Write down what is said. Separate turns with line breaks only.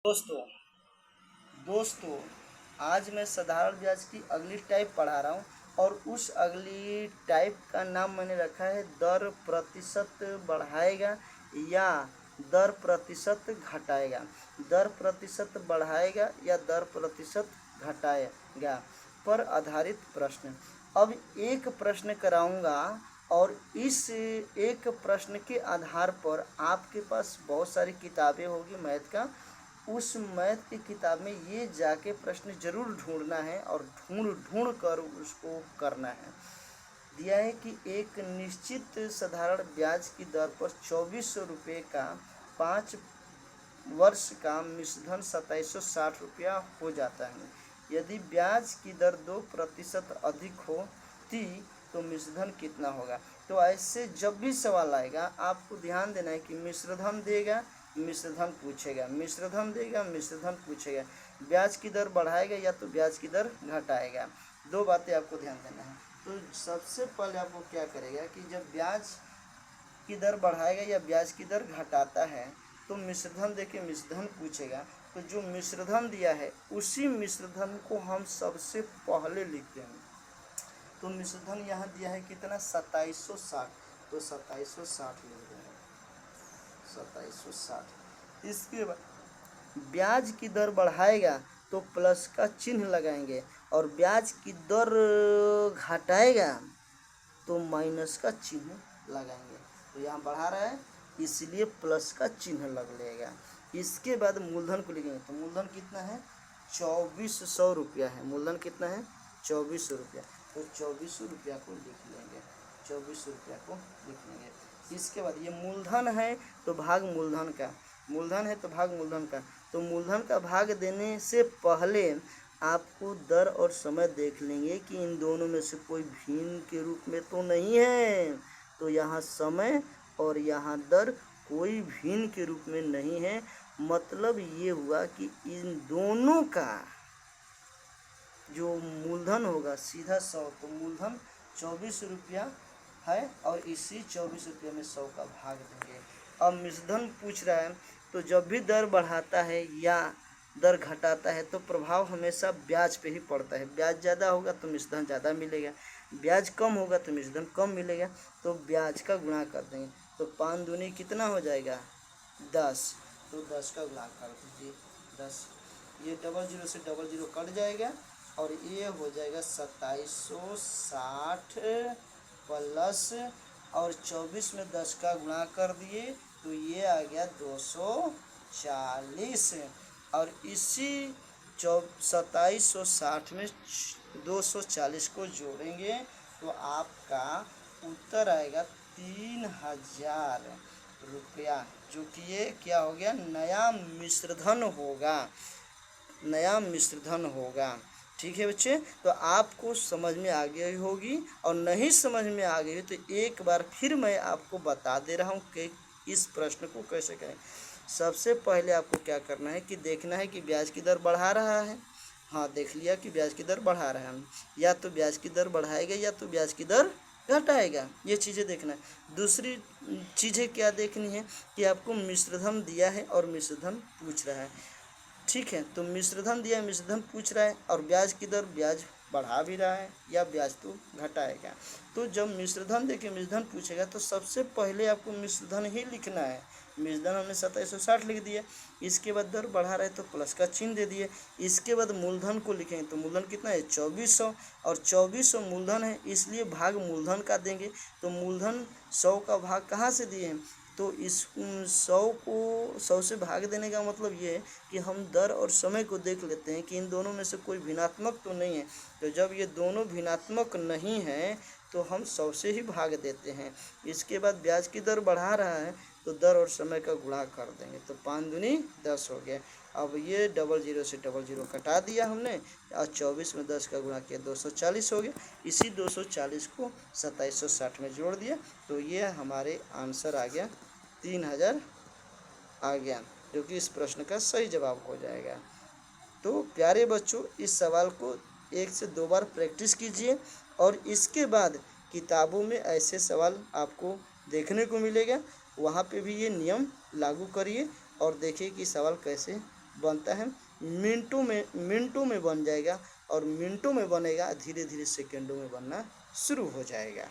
दोस्तों दोस्तों आज मैं साधारण ब्याज की अगली टाइप पढ़ा रहा हूँ और उस अगली टाइप का नाम मैंने रखा है दर प्रतिशत बढ़ाएगा या दर प्रतिशत घटाएगा। दर प्रतिशत बढ़ाएगा या दर प्रतिशत घटाएगा पर आधारित प्रश्न। अब एक प्रश्न कराऊंगा और इस एक प्रश्न के आधार पर आपके पास बहुत सारी किताबें होगी मैथ का। उस मैथ की किताब में ये जाके प्रश्न जरूर ढूंढना है और ढूंढ ढूंढ कर उसको करना है। दिया है कि एक निश्चित साधारण ब्याज की दर पर 2400 रुपये का 5 वर्ष का मिश्रधन 2760 रुपया हो जाता है। यदि ब्याज की दर 2% अधिक होती तो मिश्रधन कितना होगा। तो ऐसे जब भी सवाल आएगा आपको ध्यान देना है कि मिश्रधन देगा, मिश्रधन पूछेगा, मिश्रधन देगा, मिश्रधन पूछेगा, ब्याज की दर बढ़ाएगा या तो ब्याज की दर घटाएगा। दो बातें आपको ध्यान देना है। तो सबसे पहले आपको क्या करेगा कि जब ब्याज की दर बढ़ाएगा या ब्याज की दर घटाता है तो मिश्रधन देके मिश्रधन पूछेगा। तो जो मिश्रधन दिया है उसी मिश्रधन को हम सबसे पहले लिखते हैं। तो मिश्रधन यहाँ दिया है कितना 2760, तो 2760 लिख देंगे 2760। इसके बाद ब्याज की दर बढ़ाएगा तो प्लस का चिन्ह लगाएंगे और ब्याज की दर घटाएगा तो माइनस का चिन्ह लगाएंगे। तो यहाँ बढ़ा रहा है इसलिए प्लस का चिन्ह लग लेगा। इसके बाद मूलधन को लिखेंगे तो मूलधन कितना है 2400 रुपया है। मूलधन कितना है 2400 रुपया। तो 2400 रुपया को लिख लेंगे, 2400 रुपया को लिख लेंगे। इसके बाद ये मूलधन है तो भाग मूलधन का, मूलधन है तो भाग मूलधन का। तो मूलधन का भाग देने से पहले आपको दर और समय देख लेंगे कि इन दोनों में से कोई भिन्न के रूप में तो नहीं है। तो यहाँ समय और यहाँ दर कोई भिन्न के रूप में नहीं है। मतलब ये हुआ कि इन दोनों का जो मूलधन होगा सीधा 100, तो मूलधन 24 रुपया है और इसी 24 रुपये में 100 का भाग देंगे। अब मिश्रधन पूछ रहा है तो जब भी दर बढ़ाता है या दर घटाता है तो प्रभाव हमेशा ब्याज पे ही पड़ता है। ब्याज ज़्यादा होगा तो मिश्रधन ज़्यादा मिलेगा, ब्याज कम होगा तो मिश्रधन कम मिलेगा। तो ब्याज का गुणा कर देंगे तो 5 दूनी कितना हो जाएगा 10, तो 10 का गुणा कर दीजिए 10। ये 00 से 00 कट जाएगा और ये हो जाएगा 2760 प्लस और 24 में 10 का गुणा कर दिए तो ये आ गया 240 और इसी 2760 में 240 को जोड़ेंगे तो आपका उत्तर आएगा 3000 रुपया, जो कि ये क्या हो गया नया मिश्रधन होगा, नया मिश्रधन होगा। ठीक है बच्चे, तो आपको समझ में आ गई होगी और नहीं समझ में आ गई तो एक बार फिर मैं आपको बता दे रहा हूँ कि इस प्रश्न को कैसे करें। सबसे पहले आपको क्या करना है कि देखना है कि ब्याज की दर बढ़ा रहा है। हाँ देख लिया कि ब्याज की दर बढ़ा रहा है, या तो ब्याज की दर बढ़ाएगा या तो ब्याज की दर घटाएगा, ये चीज़ें देखना है। दूसरी चीज़ें क्या देखनी है कि आपको मिश्रधन दिया है और मिश्रधन पूछ रहा है। ठीक है, तो मिश्रधन दिया, मिश्रधन पूछ रहा है और ब्याज की दर ब्याज बढ़ा भी रहा है या ब्याज तो घटाएगा। तो जब मिश्रधन देके मिश्रधन पूछेगा तो सबसे पहले आपको मिश्रधन ही लिखना है। मिश्रधन हमने 2760 लिख दिया, इसके बाद दर बढ़ा रहे तो प्लस का चिन्ह दे दिए। इसके बाद मूलधन को लिखेंगे तो मूलधन कितना है 2400 और 2400 मूलधन है इसलिए भाग मूलधन का देंगे। तो मूलधन 100 का भाग कहाँ से दिए हैं, तो इस 100 से भाग देने का मतलब ये है कि हम दर और समय को देख लेते हैं कि इन दोनों में से कोई भिन्नात्मक तो नहीं है। तो जब ये दोनों भिन्नात्मक नहीं है तो हम 100 से ही भाग देते हैं। इसके बाद ब्याज की दर बढ़ा रहा है तो दर और समय का गुणा कर देंगे तो 5 दूनी 10 हो गया। अब ये 00 से 00 कटा दिया हमने और 24 में 10 का गुणा किया 240 हो गया। इसी 240 को 2760 में जोड़ दिया तो ये हमारे आंसर आ गया 3000 आ गया, जो कि इस प्रश्न का सही जवाब हो जाएगा। तो प्यारे बच्चों इस सवाल को 1 से 2 बार प्रैक्टिस कीजिए और इसके बाद किताबों में ऐसे सवाल आपको देखने को मिलेगा, वहाँ पे भी ये नियम लागू करिए और देखिए कि सवाल कैसे बनता है मिनटों में बन जाएगा, और मिनटों में बनेगा, धीरे धीरे सेकेंडों में बनना शुरू हो जाएगा।